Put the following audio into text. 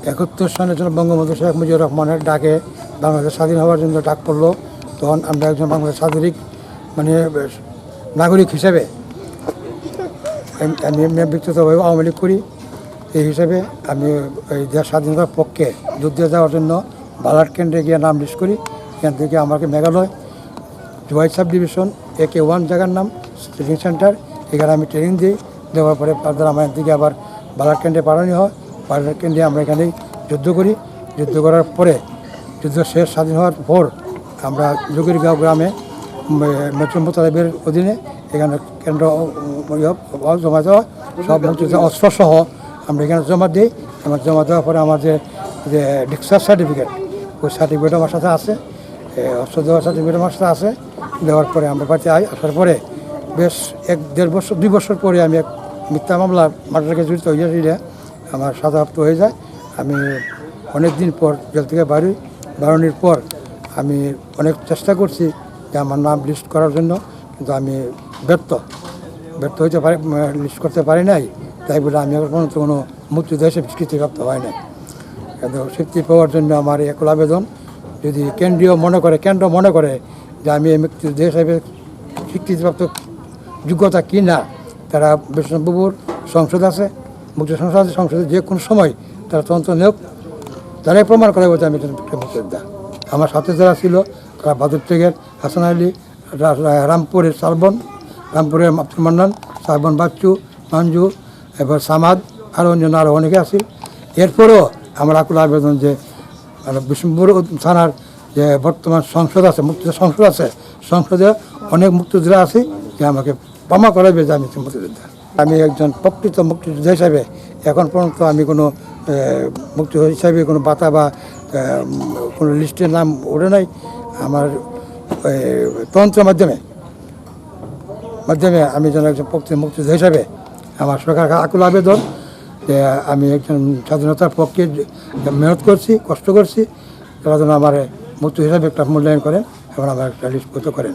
71 সালের জন্য বঙ্গবন্ধু শেখ মুজিবুর রহমানের ডাকে বাংলাদেশ স্বাধীন হওয়ার জন্য ডাক পড়লো। তখন আমরা একজন বাংলাদেশ স্বাধীনিক মানে নাগরিক হিসেবে আমি ব্যক্তিগতভাবে আওয়ামী লীগ করি। এই হিসেবে আমি এই দেশ স্বাধীনতার পক্ষে যুদ্ধে যাওয়ার জন্য বালাট কেন্দ্রে গিয়ে নাম লিস্ট করি। এখান থেকে আমাকে মেঘালয় জোয়াই সাব ডিভিশন AK-1 জায়গার নাম ট্রেনিং সেন্টার, এখানে আমি ট্রেনিং দিই। দেওয়ার পরে ফার্দার আমার দিকে আবার বালাট কেন্দ্রে পাঠানো হয়। বালাট কেন্দ্রে আমরা এখানেই যুদ্ধ করি। যুদ্ধ করার পরে যুদ্ধ শেষ স্বাধীন হওয়ার পর আমরা যোগীরগাঁও গ্রামে মেট্রো মোতালেবের অধীনে এখানে কেন্দ্র জমা দেওয়া সব অস্ত্রসহ আমরা এখানে জমা দিই। আমার জমা দেওয়ার পরে আমাদের যে ডিসচার্জ সার্টিফিকেট, ওই সার্টিফিকেট আমার সাথে আছে, অস্ত্র দেওয়ার সার্টিফিকেট আমার সাথে আছে। দেওয়ার পরে আমরা বাড়িতে আসার পরে বেশ 1-1.5 বছর 2 বছর পরে আমি এক মিথ্যা মামলা মার্ডারকে জড়িত হয়ে আমার সাজাপ্রাপ্ত হয়ে যায়। আমি অনেক দিন পর জেল থেকে বাড়ানোর পর আমি অনেক চেষ্টা করছি যে আমার নাম লিস্ট করার জন্য, কিন্তু আমি ব্যর্থ হইতে পারি, লিস্ট করতে পারি নাই। তাই বলে আমি এখন পর্যন্ত কোনো মুক্তিযোদ্ধা হিসেবে স্বীকৃতিপ্রাপ্ত হয় নাই। কিন্তু স্বীকৃতি পাওয়ার জন্য আমার একল আবেদন, যদি কেন্দ্র মনে করে যে আমি মুক্তিযোদ্ধা হিসেবে স্বীকৃতিপ্রাপ্ত যোগ্যতা কি না, তারা বিষ্ণুবাবুর সংসদ আছে, মুক্তি সংসদে যে কোনো সময় তারা তদন্ত নেওক, তারাই প্রমাণ করে বলছে আমি মুক্তিযোদ্ধা। আমার সাথে যারা ছিল তারা বাদুর টেকের হাসান আলী, রামপুরের শালবন, রামপুরের আব্দুল মান্নান, শালবন বাচ্চু, মঞ্জু, এবার সামাদ, আরও অনেকে আছে। এরপরেও আমার আকুল আবেদন যে বিষ্ণুপুর থানার যে বর্তমান সংসদ আছে, মুক্তিযোদ্ধা সংসদ আছে, সংসদে অনেক মুক্তিযোদ্ধা আছে যে আমাকে প্রমাণ করাবে যে আমি মুক্তিযোদ্ধা। আমি একজন প্রকৃত মুক্তিযোদ্ধা হিসাবে এখন পর্যন্ত আমি কোনো মুক্তিযোদ্ধা হিসাবে কোনো বাতা বা কোনো লিস্টের নাম ওঠে নাই। আমার তন্ত্রের মাধ্যমে আমি যেন একজন প্রকৃত মুক্তিযোদ্ধা হিসাবে আমার সরকার আকুল আবেদন যে আমি একজন স্বাধীনতার পক্ষে মেহনত করছি, কষ্ট করছি, তারা যেন আমার মুক্তি হিসাবে একটা মূল্যায়ন করেন এবং আমার একটা লিস্ট করেন।